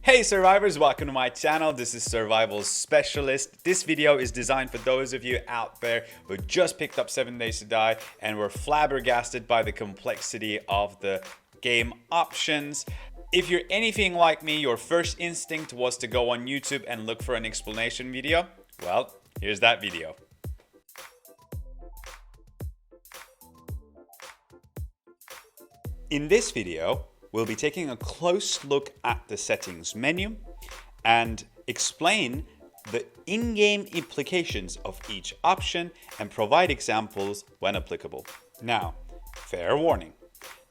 Hey survivors, welcome to my channel. This is Survival Specialist. This video is designed for those of you out there who just picked up 7 Days to Die and were flabbergasted by the complexity of the game options. If you're anything like me, your first instinct was to go on YouTube and look for an explanation video. Well, here's that video. In this video, we'll be taking a close look at the settings menu and explain the in-game implications of each option and provide examples when applicable. Now, fair warning,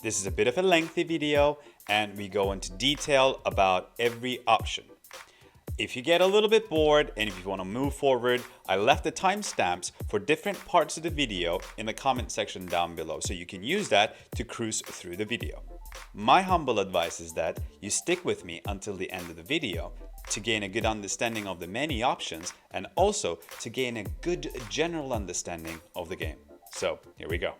this is a bit of a lengthy video and we go into detail about every option. If you get a little bit bored and if you want to move forward, I left the timestamps for different parts of the video in the comment section down below, so you can use that to cruise through the video. My humble advice is that you stick with me until the end of the video to gain a good understanding of the many options and also to gain a good general understanding of the game. So here we go.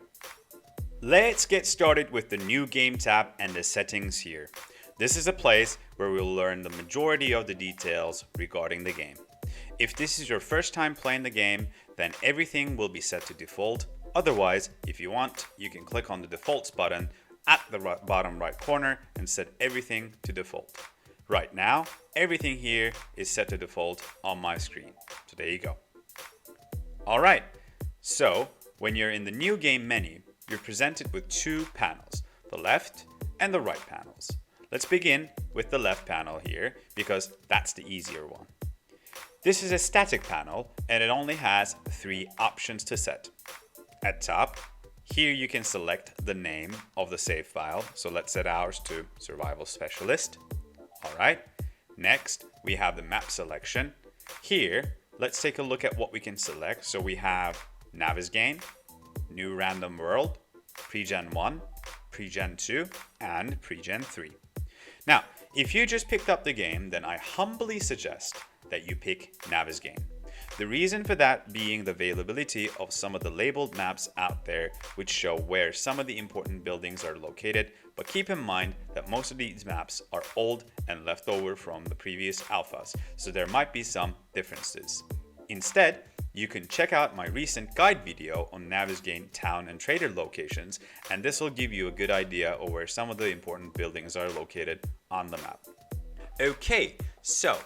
Let's get started with the new game tab and the settings here. This is a place where we'll learn the majority of the details regarding the game. If this is your first time playing the game, then everything will be set to default. Otherwise, if you want, you can click on the defaults button at the bottom right corner and set everything to default. Right now, everything here is set to default on my screen. So there you go. Alright, so when you're in the new game menu, you're presented with two panels, the left and the right panels. Let's begin with the left panel here because that's the easier one. This is a static panel and it only has 3 options to set. At top, here you can select the name of the save file. So let's set ours to Survival Specialist. All right. Next, we have the map selection. Here, let's take a look at what we can select. So we have Navigain, New Random World, Pre-Gen 1, Pre-Gen 2, and Pre-Gen 3. Now, if you just picked up the game, then I humbly suggest that you pick Navigain. The reason for that being the availability of some of the labeled maps out there which show where some of the important buildings are located, but keep in mind that most of these maps are old and left over from the previous alphas, so there might be some differences. Instead, you can check out my recent guide video on Navigain town and trader locations, and this will give you a good idea of where some of the important buildings are located on the map. Okay, so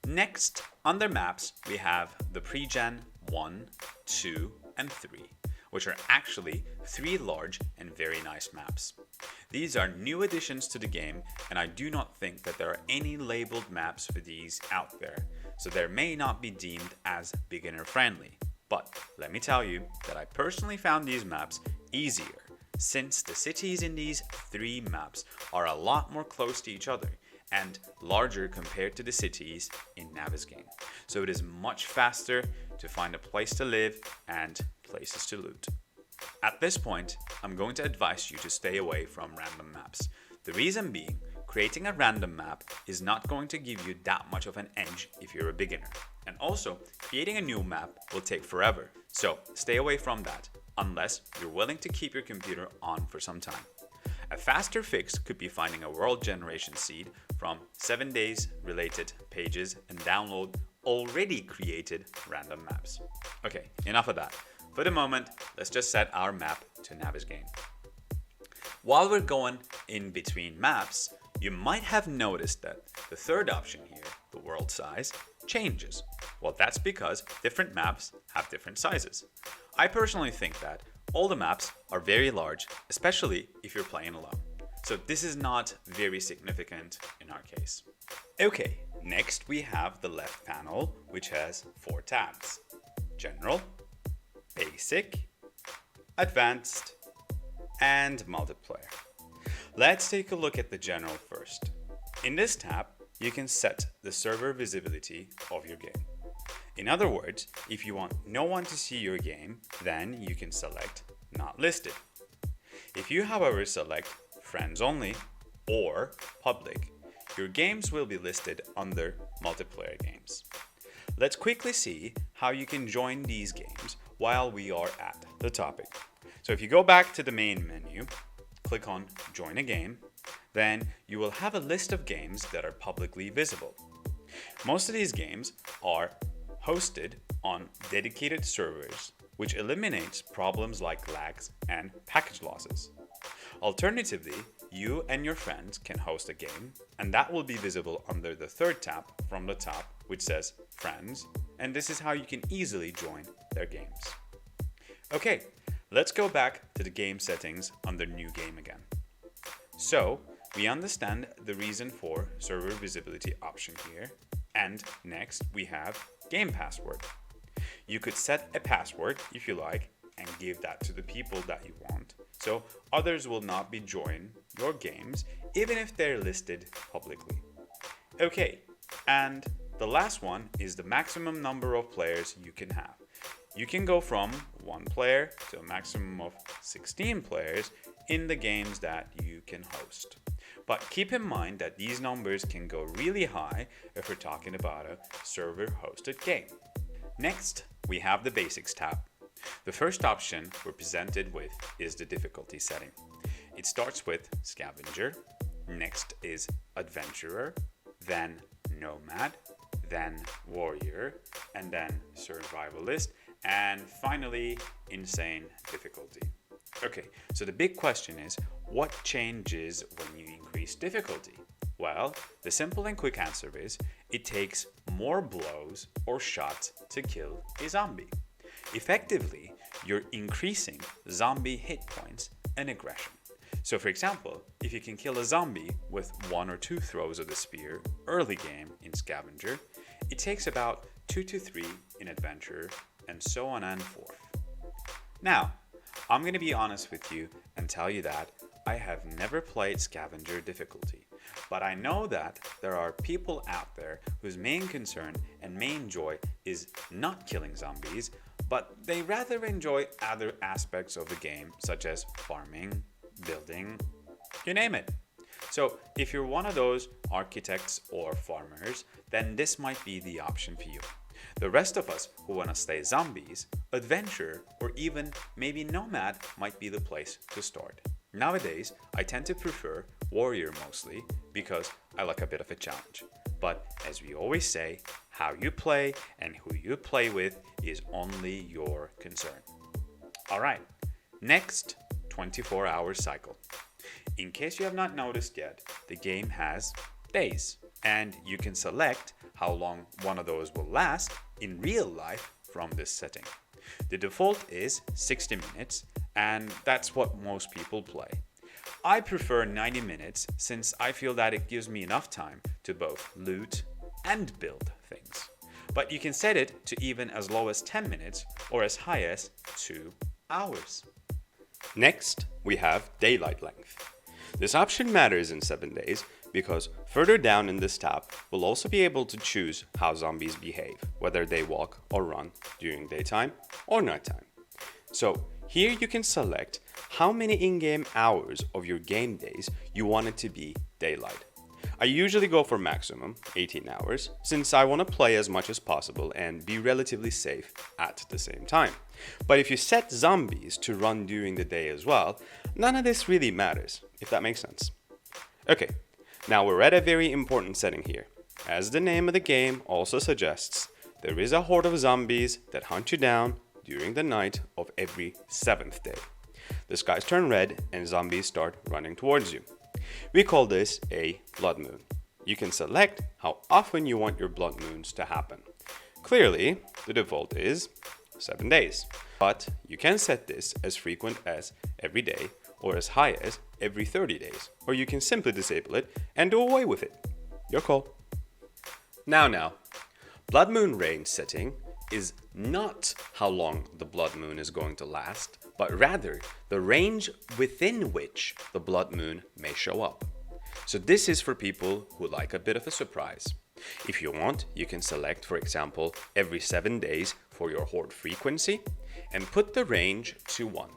next under maps we have the Pre-Gen 1, 2, and 3, which are actually 3 large and very nice maps. These are new additions to the game, and I do not think that there are any labeled maps for these out there, so they may not be deemed as beginner friendly. But let me tell you that I personally found these maps easier, since the cities in these 3 maps are a lot more close to each other and larger compared to the cities in Navigain. So it is much faster to find a place to live and places to loot. At this point, I'm going to advise you to stay away from random maps. The reason being, creating a random map is not going to give you that much of an edge if you're a beginner. And also, creating a new map will take forever. So stay away from that, unless you're willing to keep your computer on for some time. A faster fix could be finding a world generation seed from 7 days related pages and download already created random maps. Okay, enough of that. For the moment, let's just set our map to Navigain. While we're going in between maps, you might have noticed that the third option here, the world size, changes. Well, that's because different maps have different sizes. I personally think that all the maps are very large, especially if you're playing alone. So this is not very significant in our case. Okay, next we have the left panel, which has 4 tabs: General, Basic, Advanced, and Multiplier. Let's take a look at the General first. In this tab, you can set the server visibility of your game. In other words, if you want no one to see your game, then you can select Not Listed. If you, however, select Friends Only or Public, your games will be listed under Multiplayer games. Let's quickly see how you can join these games while we are at the topic. So if you go back to the main menu, click on Join a Game, Then you will have a list of games that are publicly visible. Most of these games are hosted on dedicated servers, which eliminates problems like lags and package losses. Alternatively, you and your friends can host a game, and that will be visible under the third tab from the top, which says Friends, and this is how you can easily join their games. Okay, let's go back to the game settings under New Game again. So, we understand the reason for server visibility option here, and next we have game password. You could set a password if you like and give that to the people that you want, so others will not be joining your games even if they're listed publicly. Okay, and the last one is the maximum number of players you can have. You can go from 1 player to a maximum of 16 players in the games that you can host. But keep in mind that these numbers can go really high if we're talking about a server-hosted game. Next, we have the Basics tab. The first option we're presented with is the difficulty setting. It starts with Scavenger, next is Adventurer, then Nomad, then Warrior, and then Survivalist, and finally Insane difficulty. Okay, so the big question is, what changes when you increase difficulty? Well, the simple and quick answer is, it takes more blows or shots to kill a zombie. Effectively, you're increasing zombie hit points and aggression. So for example, if you can kill a zombie with 1 or 2 throws of the spear early game in Scavenger, it takes about 2 to 3 in Adventure, and so on and forth. Now, I'm going to be honest with you and tell you that I have never played Scavenger difficulty, but I know that there are people out there whose main concern and main joy is not killing zombies, but they rather enjoy other aspects of the game, such as farming, building, you name it. So if you're one of those architects or farmers, then this might be the option for you. The rest of us who want to stay zombies, adventure, or even maybe nomad might be the place to start. Nowadays, I tend to prefer warrior mostly because I like a bit of a challenge. But as we always say, how you play and who you play with is only your concern. Alright, next 24-hour cycle. In case you have not noticed yet, the game has days, and you can select how long one of those will last in real life from this setting. The default is 60 minutes, and that's what most people play. I prefer 90 minutes since I feel that it gives me enough time to both loot and build things. But you can set it to even as low as 10 minutes or as high as 2 hours. Next, we have daylight length. This option matters in 7 days because further down in this tab, we'll also be able to choose how zombies behave, whether they walk or run during daytime or nighttime. So here you can select how many in-game hours of your game days you want it to be daylight. I usually go for maximum 18 hours since I want to play as much as possible and be relatively safe at the same time. But if you set zombies to run during the day as well, none of this really matters, if that makes sense. Okay, now we're at a very important setting here. As the name of the game also suggests, there is a horde of zombies that hunt you down during the night of every 7th day. The skies turn red and zombies start running towards you. We call this a blood moon. You can select how often you want your blood moons to happen. Clearly, the default is 7 days, but you can set this as frequent as every day or as high as every 30 days, or you can simply disable it and do away with it. Your call. Now, blood moon range setting is not how long the blood moon is going to last, but rather the range within which the blood moon may show up. So this is for people who like a bit of a surprise. If you want, you can select, for example, every 7 days for your horde frequency and put the range to 1,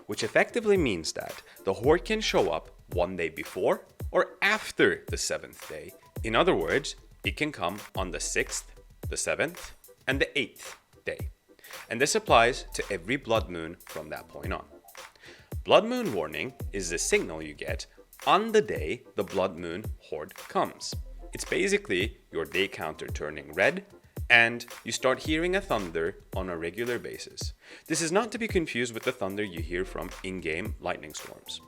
which effectively means that the horde can show up 1 day before or after the 7th day. In other words, it can come on the 6th, the 7th, and the 8th day. And this applies to every blood moon from that point on. Blood moon warning is the signal you get on the day the blood moon horde comes. It's basically your day counter turning red, and you start hearing a thunder on a regular basis. This is not to be confused with the thunder you hear from in-game lightning storms.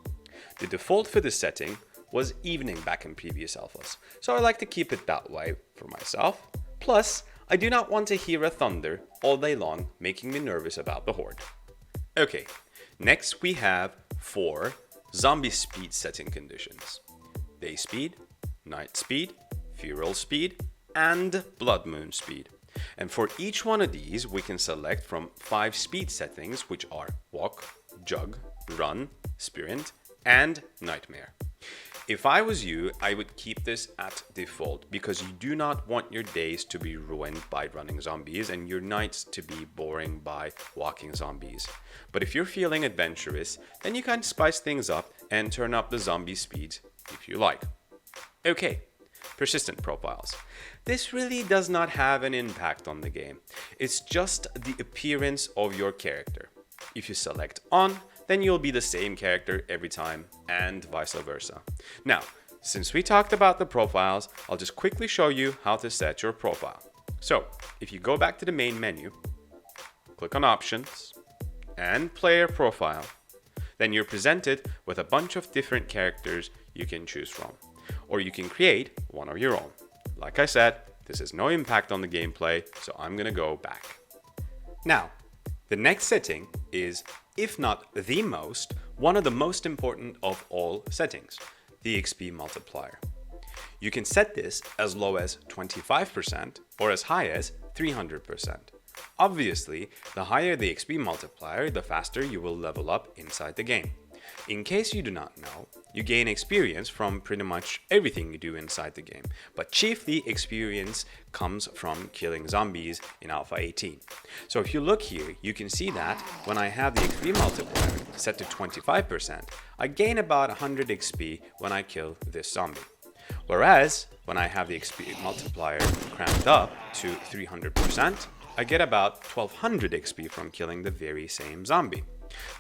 The default for this setting was evening back in previous alphas, so I like to keep it that way for myself. Plus, I do not want to hear a thunder all day long, making me nervous about the horde. Okay, next we have 4 zombie speed setting conditions: day speed, night speed, feral speed, and blood moon speed. And for each one of these, we can select from 5 speed settings, which are walk, jog, run, sprint, and nightmare. If I was you, I would keep this at default because you do not want your days to be ruined by running zombies and your nights to be boring by walking zombies. But if you're feeling adventurous, then you can spice things up and turn up the zombie speeds if you like. Okay, persistent profiles. This really does not have an impact on the game. It's just the appearance of your character. If you select on, then you'll be the same character every time, and vice versa. Now, since we talked about the profiles, I'll just quickly show you how to set your profile. So, if you go back to the main menu, click on Options, and Player Profile, then you're presented with a bunch of different characters you can choose from. Or you can create one of your own. Like I said, this has no impact on the gameplay, so I'm gonna go back. Now, the next setting is, if not the most, one of the most important of all settings, the XP multiplier. You can set this as low as 25% or as high as 300%. Obviously, the higher the XP multiplier, the faster you will level up inside the game. In case you do not know, you gain experience from pretty much everything you do inside the game, but chiefly experience comes from killing zombies in Alpha18. So if you look here, you can see that when I have the XP multiplier set to 25%, I gain about 100 XP when I kill this zombie. Whereas, when I have the XP multiplier cranked up to 300%, I get about 1200 XP from killing the very same zombie.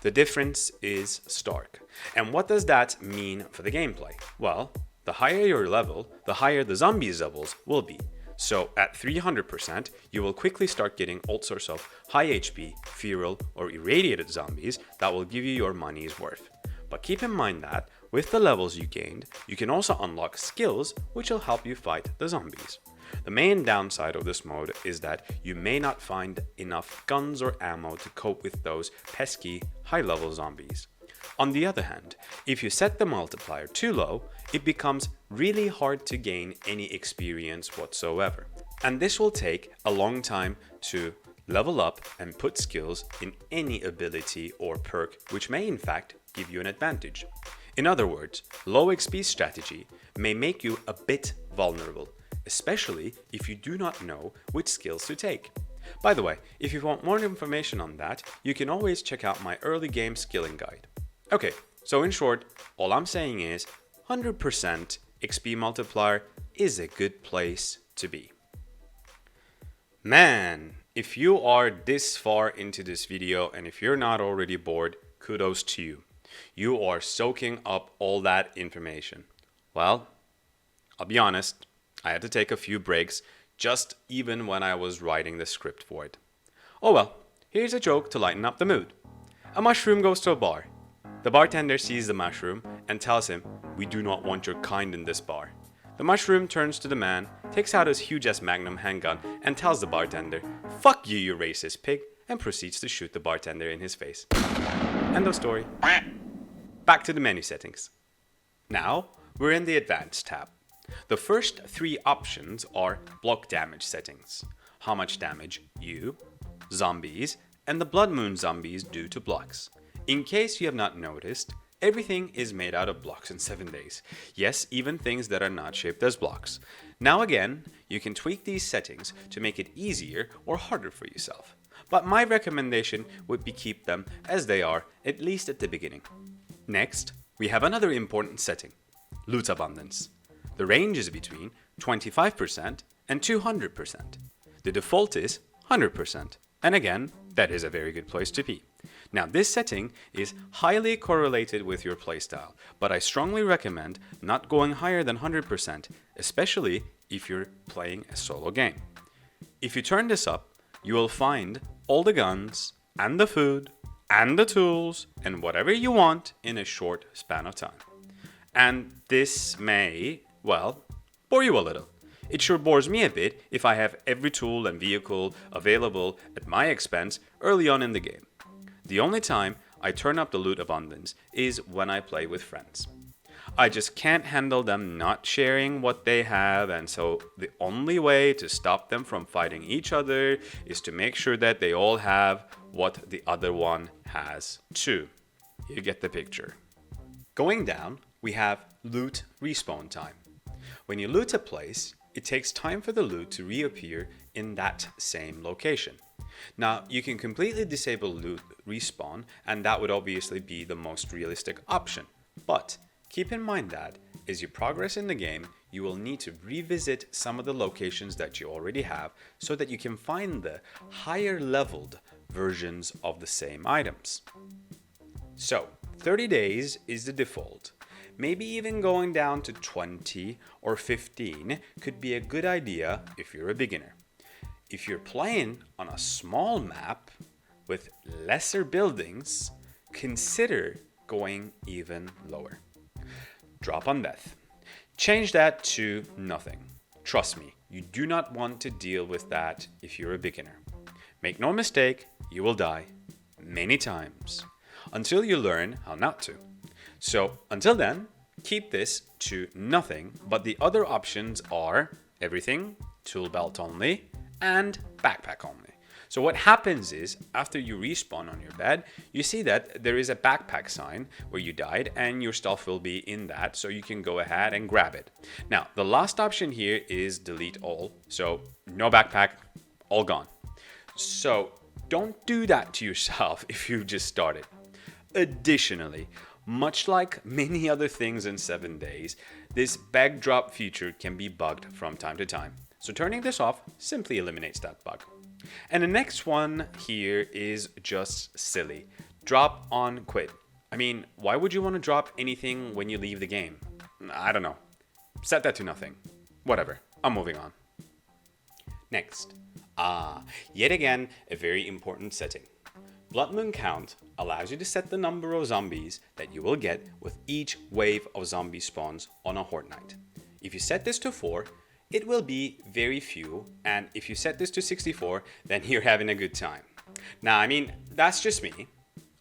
The difference is stark. And what does that mean for the gameplay? Well, the higher your level, the higher the zombies' levels will be. So at 300%, you will quickly start getting all sorts of high HP, feral, or irradiated zombies that will give you your money's worth. But keep in mind that with the levels you gained, you can also unlock skills which will help you fight the zombies. The main downside of this mode is that you may not find enough guns or ammo to cope with those pesky high-level zombies. On the other hand, if you set the multiplier too low, it becomes really hard to gain any experience whatsoever. And this will take a long time to level up and put skills in any ability or perk which may in fact give you an advantage. In other words, low XP strategy may make you a bit vulnerable, especially if you do not know which skills to take. By the way, if you want more information on that, you can always check out my early game skilling guide. Okay, so in short, all I'm saying is 100% XP multiplier is a good place to be. Man, if you are this far into this video and if you're not already bored, kudos to you. You are soaking up all that information. Well, I'll be honest, I had to take a few breaks just even when I was writing the script for it. Oh well, here's a joke to lighten up the mood. A mushroom goes to a bar. The bartender sees the mushroom and tells him, "We do not want your kind in this bar." The mushroom turns to the man, takes out his huge-ass magnum handgun and tells the bartender, "Fuck you, you racist pig," and proceeds to shoot the bartender in his face. End of story. Back to the menu settings. Now, we're in the Advanced tab. The first 3 options are block damage settings. How much damage you, zombies, and the Blood Moon zombies do to blocks. In case you have not noticed, everything is made out of blocks in 7 days. Yes, even things that are not shaped as blocks. Now again, you can tweak these settings to make it easier or harder for yourself. But my recommendation would be keep them as they are, at least at the beginning. Next, we have another important setting, loot abundance. The range is between 25% and 200%. The default is 100%. And again, that is a very good place to be. Now, this setting is highly correlated with your playstyle, but I strongly recommend not going higher than 100%, especially if you're playing a solo game. If you turn this up, you will find all the guns, and the food, and the tools, and whatever you want in a short span of time. And this may, well, bore you a little. It sure bores me a bit if I have every tool and vehicle available at my expense early on in the game. The only time I turn up the loot abundance is when I play with friends. I just can't handle them not sharing what they have, and so the only way to stop them from fighting each other is to make sure that they all have what the other one has too. You get the picture. Going down, we have loot respawn time. When you loot a place, it takes time for the loot to reappear in that same location. Now, you can completely disable loot respawn, and that would obviously be the most realistic option. But keep in mind that as you progress in the game, you will need to revisit some of the locations that you already have so that you can find the higher leveled versions of the same items. So, 30 days is the default. Maybe even going down to 20 or 15 could be a good idea if you're a beginner. If you're playing on a small map with lesser buildings, consider going even lower. Drop on death. Change that to nothing. Trust me, you do not want to deal with that if you're a beginner. Make no mistake, you will die many times until you learn how not to. So until then, keep this to nothing, but the other options are everything, tool belt only, and backpack only. So what happens is, after you respawn on your bed, you see that there is a backpack sign where you died and your stuff will be in that, so you can go ahead and grab it. Now, the last option here is delete all, so no backpack, all gone. So don't do that to yourself if you just started. Additionally, much like many other things in 7 days, this bag drop feature can be bugged from time to time. So turning this off simply eliminates that bug. And the next one here is just silly. Drop on quit. I mean, why would you want to drop anything when you leave the game? I don't know. Set that to nothing. Whatever. I'm moving on. Next. Yet again, a very important setting. Blood Moon Count allows you to set the number of zombies that you will get with each wave of zombie spawns on a Horde Night. If you set this to 4, it will be very few, and if you set this to 64, then you're having a good time. Now, I mean, that's just me.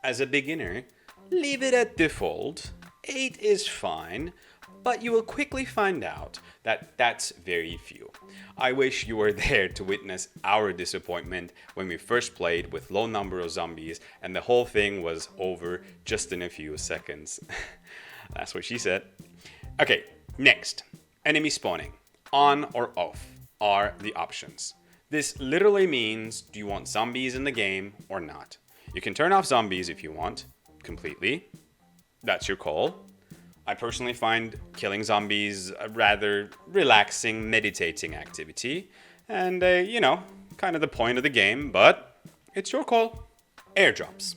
As a beginner, leave it at default. 8 is fine, but you will quickly find out that that's very few. I wish you were there to witness our disappointment when we first played with low number of zombies and the whole thing was over just in a few seconds. That's what she said. Okay, next. Enemy spawning. On or off are the options. This literally means, do you want zombies in the game or not? You can turn off zombies if you want, completely. That's your call. I personally find killing zombies a rather relaxing, meditating activity. And, kind of the point of the game, but it's your call. Airdrops.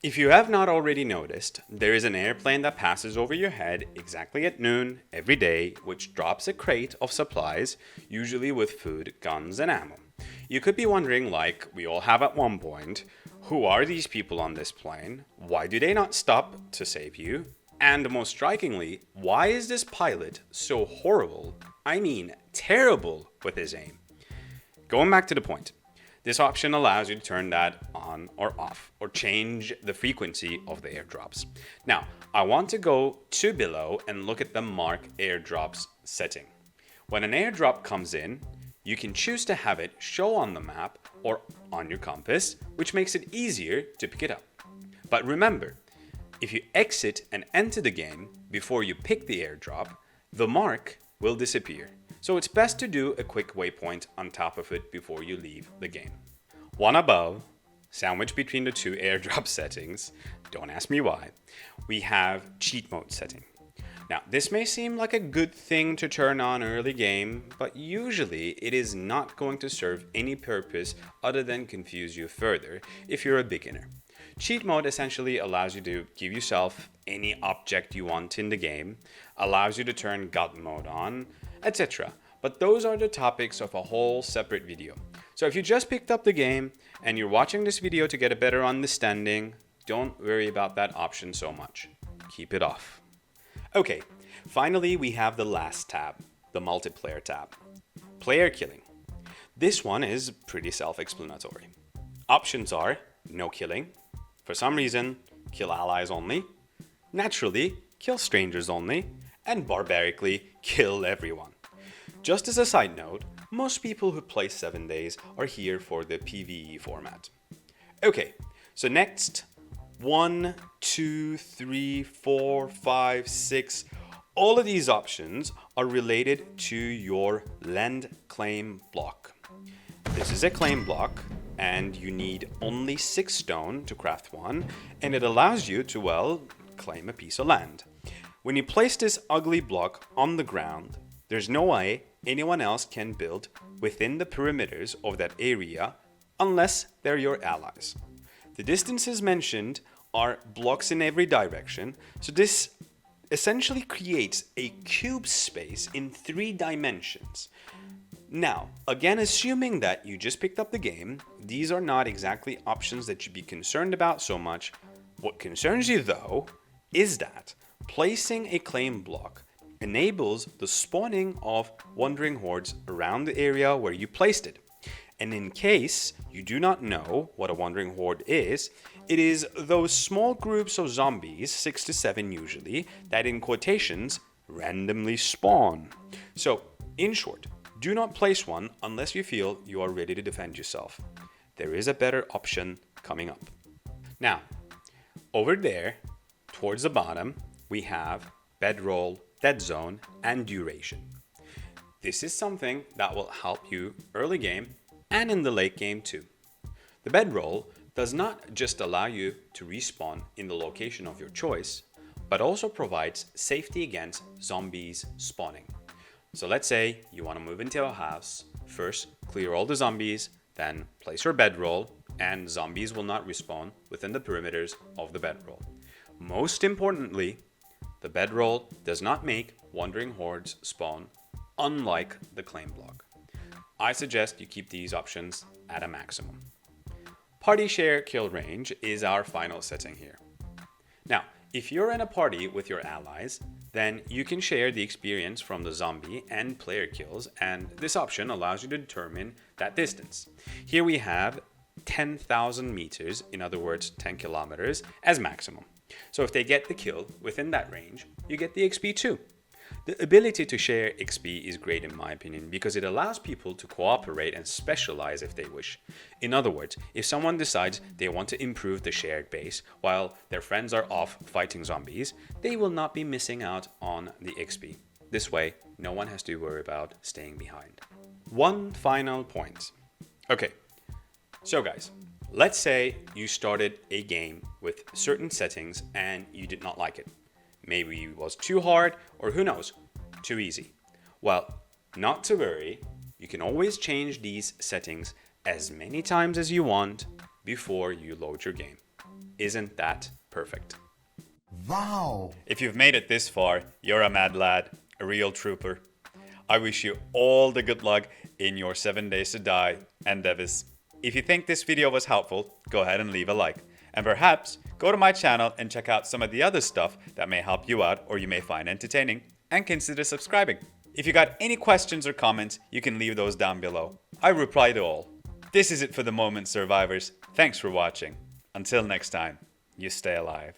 If you have not already noticed, there is an airplane that passes over your head exactly at noon every day, which drops a crate of supplies, usually with food, guns, and ammo. You could be wondering, like we all have at one point, who are these people on this plane? Why do they not stop to save you? And most strikingly, why is this pilot so horrible, I mean terrible, with his aim? Going back to the point. This option allows you to turn that on or off, or change the frequency of the airdrops. Now, I want to go to below and look at the mark airdrops setting. When an airdrop comes in, you can choose to have it show on the map or on your compass, which makes it easier to pick it up. But remember, if you exit and enter the game before you pick the airdrop, the mark will disappear. So it's best to do a quick waypoint on top of it before you leave the game. One above, sandwiched between the two airdrop settings, don't ask me why, we have cheat mode setting. Now, this may seem like a good thing to turn on early game, but usually it is not going to serve any purpose other than confuse you further if you're a beginner. Cheat mode essentially allows you to give yourself any object you want in the game, allows you to turn God mode on, etc. But those are the topics of a whole separate video. So if you just picked up the game and you're watching this video to get a better understanding, don't worry about that option so much. Keep it off. Okay, finally we have the last tab, the Multiplier tab. Player killing. This one is pretty self-explanatory. Options are no killing, for some reason, kill allies only, naturally, kill strangers only, and barbarically, kill everyone. Just as a side note, most people who play 7 days are here for the PvE format. Okay, so next, 1, 2, 3, 4, 5, 6, all of these options are related to your land claim block. This is a claim block, and you need only 6 stone to craft one, and it allows you to, well, claim a piece of land. When you place this ugly block on the ground, there's no way anyone else can build within the perimeters of that area unless they're your allies. The distances mentioned are blocks in every direction, so this essentially creates a cube space in 3 dimensions. Now, again, assuming that you just picked up the game, these are not exactly options that you'd be concerned about so much. What concerns you, though, is that placing a claim block enables the spawning of wandering hordes around the area where you placed it. And in case you do not know what a wandering horde is, it is those small groups of zombies, 6 to 7 usually, that in quotations randomly spawn. So, in short, do not place one unless you feel you are ready to defend yourself. There is a better option coming up. Now, over there, towards the bottom, we have Bedroll, Dead Zone, and Duration. This is something that will help you early game and in the late game too. The Bedroll does not just allow you to respawn in the location of your choice, but also provides safety against zombies spawning. So let's say you want to move into a house, first clear all the zombies, then place your bedroll, and zombies will not respawn within the perimeters of the bedroll. Most importantly, the bedroll does not make wandering hordes spawn, unlike the claim block. I suggest you keep these options at a maximum. Party share kill range is our final setting here. Now, if you're in a party with your allies, then you can share the experience from the zombie and player kills, and this option allows you to determine that distance. Here we have 10,000 meters, in other words 10 kilometers, as maximum. So if they get the kill within that range, you get the XP too. The ability to share XP is great in my opinion because it allows people to cooperate and specialize if they wish. In other words, if someone decides they want to improve the shared base while their friends are off fighting zombies, they will not be missing out on the XP. This way, no one has to worry about staying behind. One final point. Okay, so guys, let's say you started a game with certain settings and you did not like it. Maybe it was too hard, or who knows, too easy. Well, not to worry, you can always change these settings as many times as you want before you load your game. Isn't that perfect? Wow! If you've made it this far, you're a mad lad, a real trooper. I wish you all the good luck in your 7 days to die endeavors. If you think this video was helpful, go ahead and leave a like. And perhaps go to my channel and check out some of the other stuff that may help you out or you may find entertaining, and consider subscribing. If you got any questions or comments, you can leave those down below. I reply to all. This is it for the moment, survivors. Thanks for watching. Until next time, you stay alive.